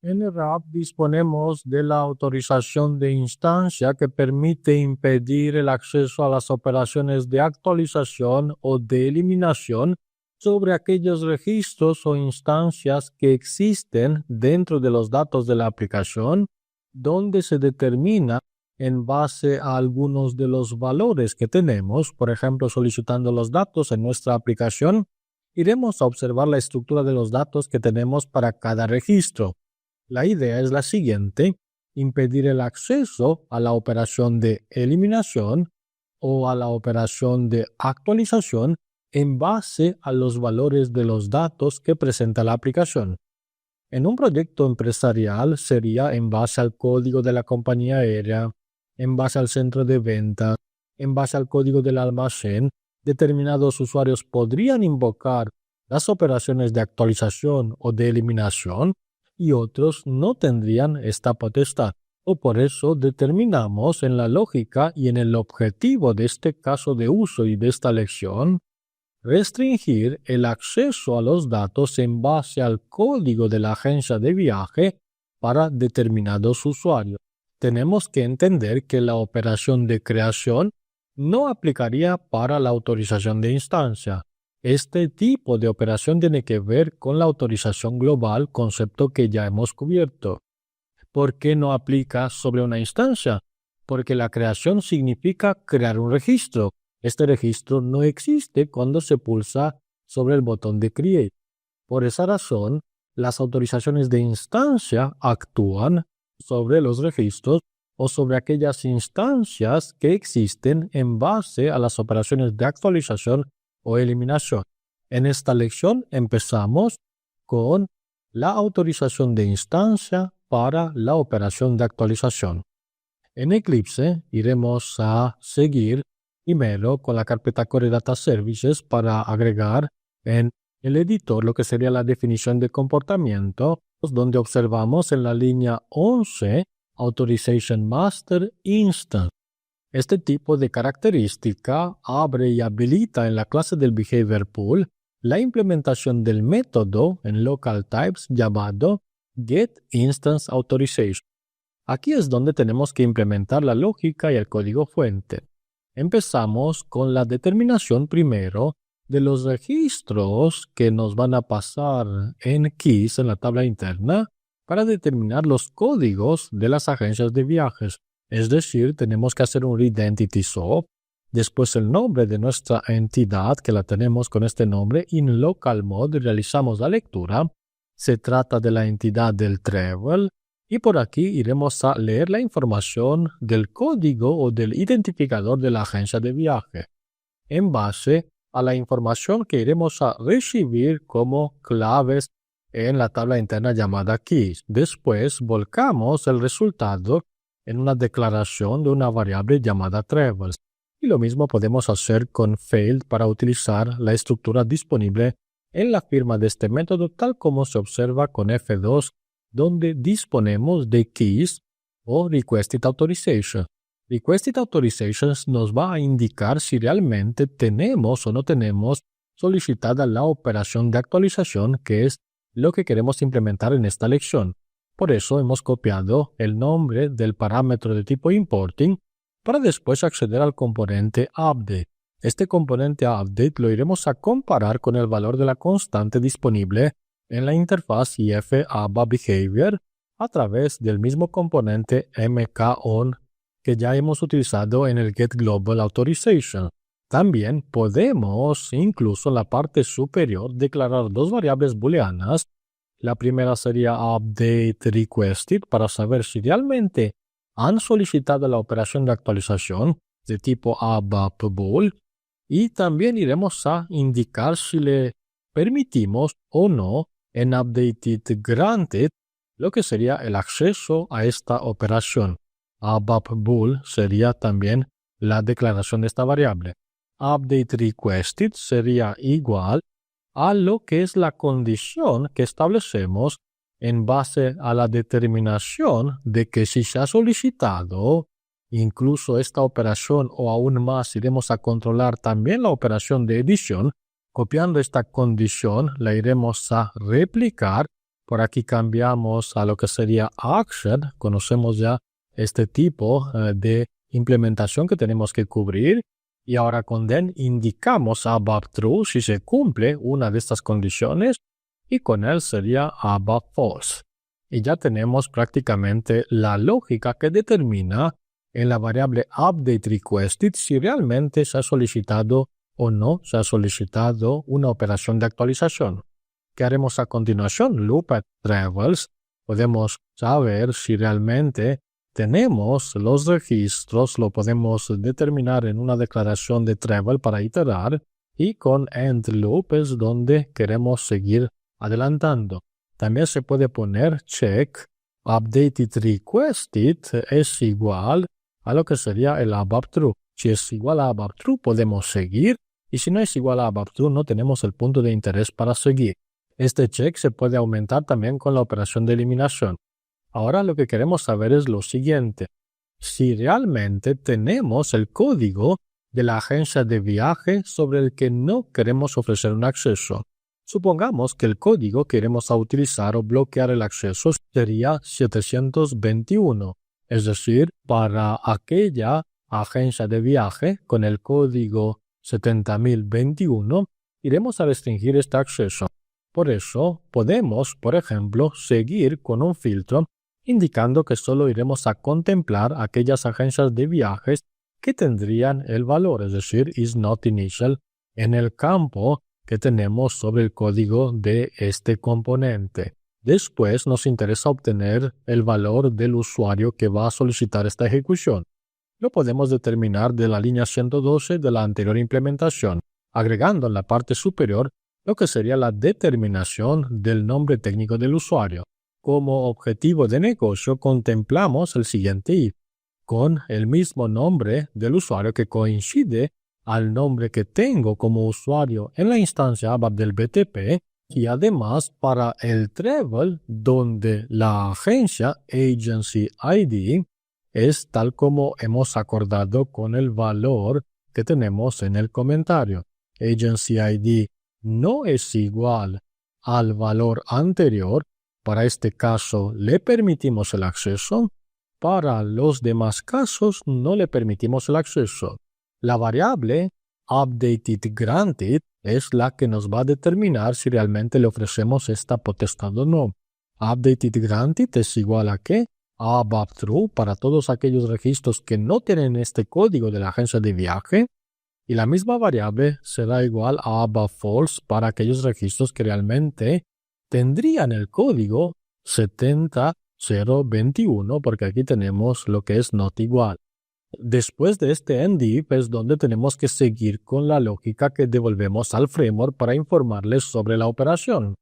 En RAP disponemos de la autorización de instancia que permite impedir el acceso a las operaciones de actualización o de eliminación sobre aquellos registros o instancias que existen dentro de los datos de la aplicación, donde se determina en base a algunos de los valores que tenemos. Por ejemplo, solicitando los datos en nuestra aplicación, iremos a observar la estructura de los datos que tenemos para cada registro. La idea es la siguiente: impedir el acceso a la operación de eliminación o a la operación de actualización en base a los valores de los datos que presenta la aplicación. En un proyecto empresarial sería en base al código de la compañía aérea, en base al centro de venta, en base al código del almacén. Determinados usuarios podrían invocar las operaciones de actualización o de eliminación y otros no tendrían esta potestad. O por eso determinamos en la lógica y en el objetivo de este caso de uso y de esta lección restringir el acceso a los datos en base al código de la agencia de viaje para determinados usuarios. Tenemos que entender que la operación de creación no aplicaría para la autorización de instancia. Este tipo de operación tiene que ver con la autorización global, concepto que ya hemos cubierto. ¿Por qué no aplica sobre una instancia? Porque la creación significa crear un registro. Este registro no existe cuando se pulsa sobre el botón de Create. Por esa razón, las autorizaciones de instancia actúan sobre los registros o sobre aquellas instancias que existen en base a las operaciones de actualización o eliminación. En esta lección empezamos con la autorización de instancia para la operación de actualización. En Eclipse iremos a seguir primero con la carpeta Core Data Services para agregar en el editor lo que sería la definición de comportamiento, donde observamos en la línea 11 Authorization Master Instance. Este tipo de característica abre y habilita en la clase del Behavior Pool la implementación del método en local types llamado getInstanceAutorization. Aquí es donde tenemos que implementar la lógica y el código fuente. Empezamos con la determinación primero de los registros que nos van a pasar en keys en la tabla interna para determinar los códigos de las agencias de viajes. Es decir, tenemos que hacer un read entity swap, después el nombre de nuestra entidad que la tenemos con este nombre, in local mode realizamos la lectura, se trata de la entidad del travel, y por aquí iremos a leer la información del código o del identificador de la agencia de viaje, en base a la información que iremos a recibir como claves en la tabla interna llamada keys. Después volcamos el resultado en una declaración de una variable llamada travels. Y lo mismo podemos hacer con failed para utilizar la estructura disponible en la firma de este método, tal como se observa con F2, donde disponemos de keys o requested authorization. Requested authorizations nos va a indicar si realmente tenemos o no tenemos solicitada la operación de actualización, que es lo que queremos implementar en esta lección. Por eso hemos copiado el nombre del parámetro de tipo importing para después acceder al componente update. Este componente update lo iremos a comparar con el valor de la constante disponible en la interfaz if_aba_behavior a través del mismo componente mkOn que ya hemos utilizado en el getGlobalAutorization. También podemos, incluso en la parte superior, declarar dos variables booleanas. La primera sería updateRequested para saber si realmente han solicitado la operación de actualización de tipo ABAP-bool, y también iremos a indicar si le permitimos o no en updateDGranted lo que sería el acceso a esta operación. ABAP-bool sería también la declaración de esta variable. UpdateRequested sería igual a lo que es la condición que establecemos en base a la determinación de que si se ha solicitado incluso esta operación o aún más iremos a controlar también la operación de edición, copiando esta condición la iremos a replicar Por aquí cambiamos a lo que sería action. Conocemos ya este tipo de implementación que tenemos que cubrir. Y ahora con then indicamos above true si se cumple una de estas condiciones y con él sería above false. Y ya tenemos prácticamente la lógica que determina en la variable update requested si realmente se ha solicitado o no se ha solicitado una operación de actualización. ¿Qué haremos a continuación? Loop at travels. Podemos saber si realmente tenemos los registros, lo podemos determinar en una declaración de travel para iterar y con end loop es donde queremos seguir adelantando. También se puede poner check updated requested es igual a lo que sería el above true. Si es igual a above true podemos seguir y si no es igual a above true no tenemos el punto de interés para seguir. Este check se puede aumentar también con la operación de eliminación. Ahora lo que queremos saber es lo siguiente. Si realmente tenemos el código de la agencia de viaje sobre el que no queremos ofrecer un acceso. Supongamos que el código que queremos utilizar o bloquear el acceso sería 721, es decir, para aquella agencia de viaje con el código 70021 iremos a restringir este acceso. Por eso podemos, por ejemplo, seguir con un filtro indicando que solo iremos a contemplar aquellas agencias de viajes que tendrían el valor, es decir, is not initial, en el campo que tenemos sobre el código de este componente. Después nos interesa obtener el valor del usuario que va a solicitar esta ejecución. Lo podemos determinar de la línea 112 de la anterior implementación, agregando en la parte superior lo que sería la determinación del nombre técnico del usuario. Como objetivo de negocio contemplamos el siguiente if, con el mismo nombre del usuario que coincide al nombre que tengo como usuario en la instancia ABAP del BTP y además para el travel donde la agencia Agency ID es tal como hemos acordado con el valor que tenemos en el comentario. Agency ID no es igual al valor anterior. Para este caso le permitimos el acceso. Para los demás casos no le permitimos el acceso. La variable updatedGranted es la que nos va a determinar si realmente le ofrecemos esta potestad o no. UpdatedGranted es igual a ¿qué? A above true para todos aquellos registros que no tienen este código de la agencia de viaje. Y la misma variable será igual a above false para aquellos registros que realmente tendrían el código 70021 porque aquí tenemos lo que es not igual. Después de este end if es donde tenemos que seguir con la lógica que devolvemos al framework para informarles sobre la operación.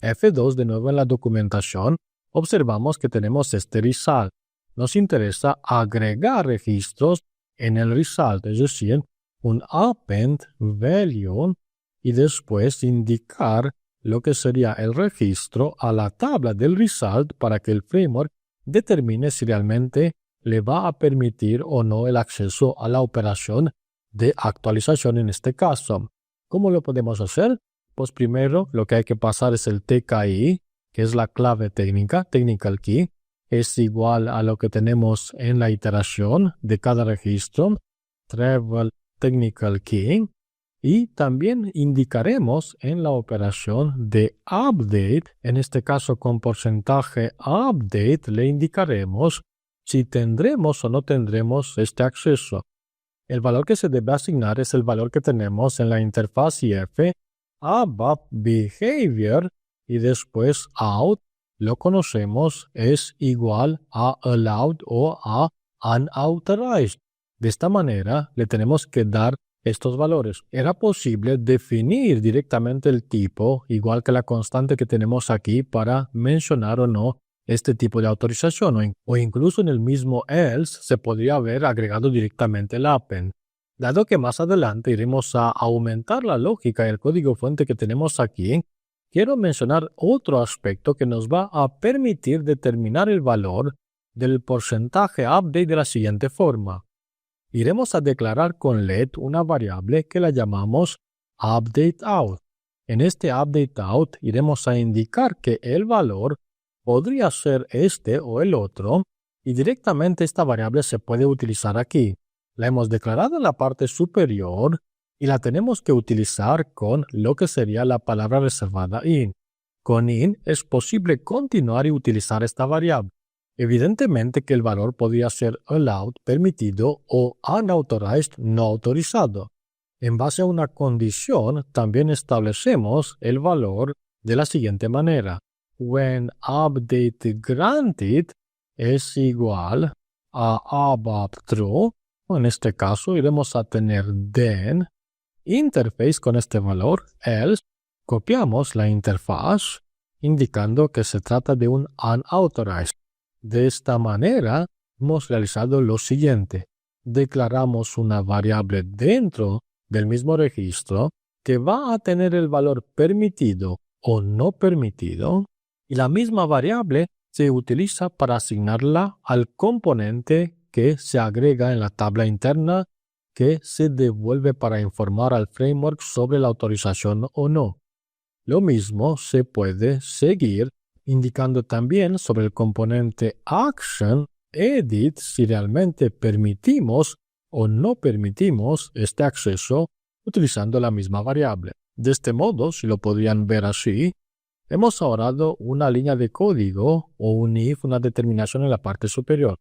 F2 de nuevo en la documentación observamos que tenemos este result. Nos interesa agregar registros en el result, es decir, un append value y después indicar lo que sería el registro a la tabla del result para que el framework determine si realmente le va a permitir o no el acceso a la operación de actualización en este caso. ¿Cómo lo podemos hacer? Pues primero lo que hay que pasar es el TKI, que es la clave técnica, technical key, es igual a lo que tenemos en la iteración de cada registro, travel technical key, y también indicaremos en la operación de update, en este caso con porcentaje update, le indicaremos si tendremos o no tendremos este acceso. El valor que se debe asignar es el valor que tenemos en la interfaz IF, ABAP behavior y después out, lo conocemos, es igual a allowed o a unauthorized. De esta manera le tenemos que dar estos valores. Era posible definir directamente el tipo, igual que la constante que tenemos aquí, para mencionar o no este tipo de autorización, o incluso en el mismo else se podría haber agregado directamente el append. Dado que más adelante iremos a aumentar la lógica y el código fuente que tenemos aquí, quiero mencionar otro aspecto que nos va a permitir determinar el valor del porcentaje update de la siguiente forma. Iremos a declarar con let una variable que la llamamos updateOut. En este update out iremos a indicar que el valor podría ser este o el otro y directamente esta variable se puede utilizar aquí. La hemos declarado en la parte superior y la tenemos que utilizar con lo que sería la palabra reservada in. Con in es posible continuar y utilizar esta variable. Evidentemente que el valor podría ser allowed, permitido, o unauthorized, no autorizado. En base a una condición, también establecemos el valor de la siguiente manera. When update granted es igual a above true, en este caso iremos a tener then, interface con este valor, else, copiamos la interfaz, indicando que se trata de un unauthorized. De esta manera, hemos realizado lo siguiente. Declaramos una variable dentro del mismo registro que va a tener el valor permitido o no permitido, y la misma variable se utiliza para asignarla al componente que se agrega en la tabla interna que se devuelve para informar al framework sobre la autorización o no. Lo mismo se puede seguir indicando también sobre el componente action edit si realmente permitimos o no permitimos este acceso utilizando la misma variable. De este modo, si lo podrían ver así, hemos ahorrado una línea de código o un if, una determinación en la parte superior.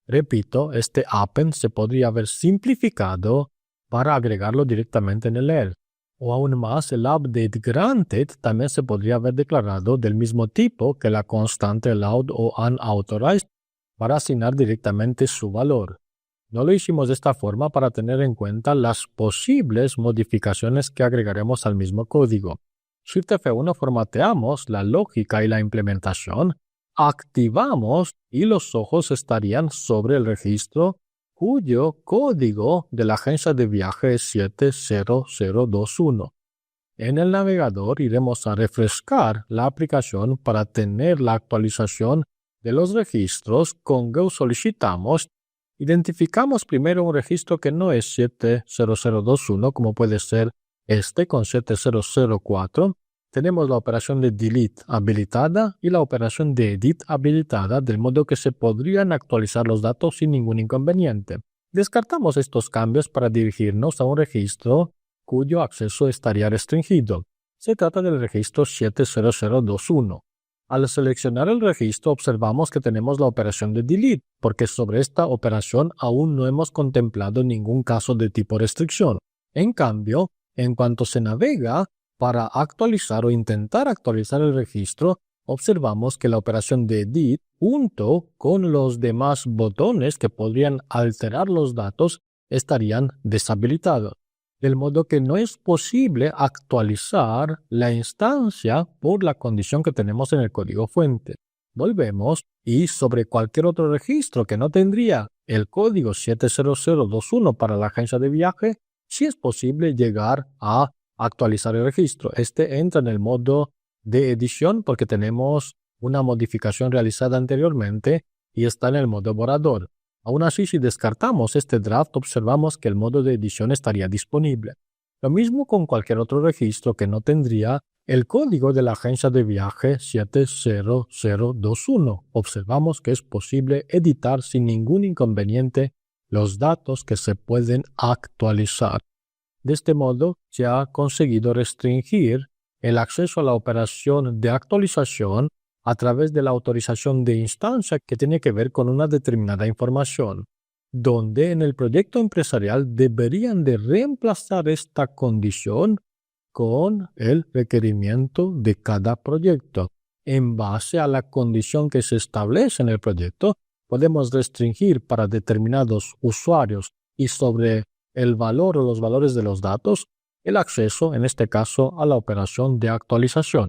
Repito, este append se podría haber simplificado para agregarlo directamente en el else. O aún más, el update granted también se podría haber declarado del mismo tipo que la constante allowed o unauthorized para asignar directamente su valor. No lo hicimos de esta forma para tener en cuenta las posibles modificaciones que agregaremos al mismo código. Shift F1 formateamos la lógica y la implementación, activamos y los ojos estarían sobre el registro cuyo código de la agencia de viaje es 70021. En el navegador iremos a refrescar la aplicación para tener la actualización de los registros. Con Go solicitamos, identificamos primero un registro que no es 70021 como puede ser este con 7004. Tenemos la operación de delete habilitada y la operación de edit habilitada, del modo que se podrían actualizar los datos sin ningún inconveniente. Descartamos estos cambios para dirigirnos a un registro cuyo acceso estaría restringido. Se trata del registro 70021. Al seleccionar el registro observamos que tenemos la operación de delete, porque sobre esta operación aún no hemos contemplado ningún caso de tipo restricción. En cambio, en cuanto se navega para actualizar o intentar actualizar el registro, observamos que la operación de edit, junto con los demás botones que podrían alterar los datos, estarían deshabilitados. Del modo que no es posible actualizar la instancia por la condición que tenemos en el código fuente. Volvemos y sobre cualquier otro registro que no tendría el código 70021 para la agencia de viaje, sí es posible llegar a actualizar el registro. Este entra en el modo de edición porque tenemos una modificación realizada anteriormente y está en el modo borrador. Aún así, si descartamos este draft, observamos que el modo de edición estaría disponible. Lo mismo con cualquier otro registro que no tendría el código de la agencia de viaje 70021. Observamos que es posible editar sin ningún inconveniente los datos que se pueden actualizar. De este modo, se ha conseguido restringir el acceso a la operación de actualización a través de la autorización de instancia que tiene que ver con una determinada información, donde en el proyecto empresarial deberían de reemplazar esta condición con el requerimiento de cada proyecto. En base a la condición que se establece en el proyecto, podemos restringir para determinados usuarios y sobre el valor o los valores de los datos, el acceso, en este caso, a la operación de actualización.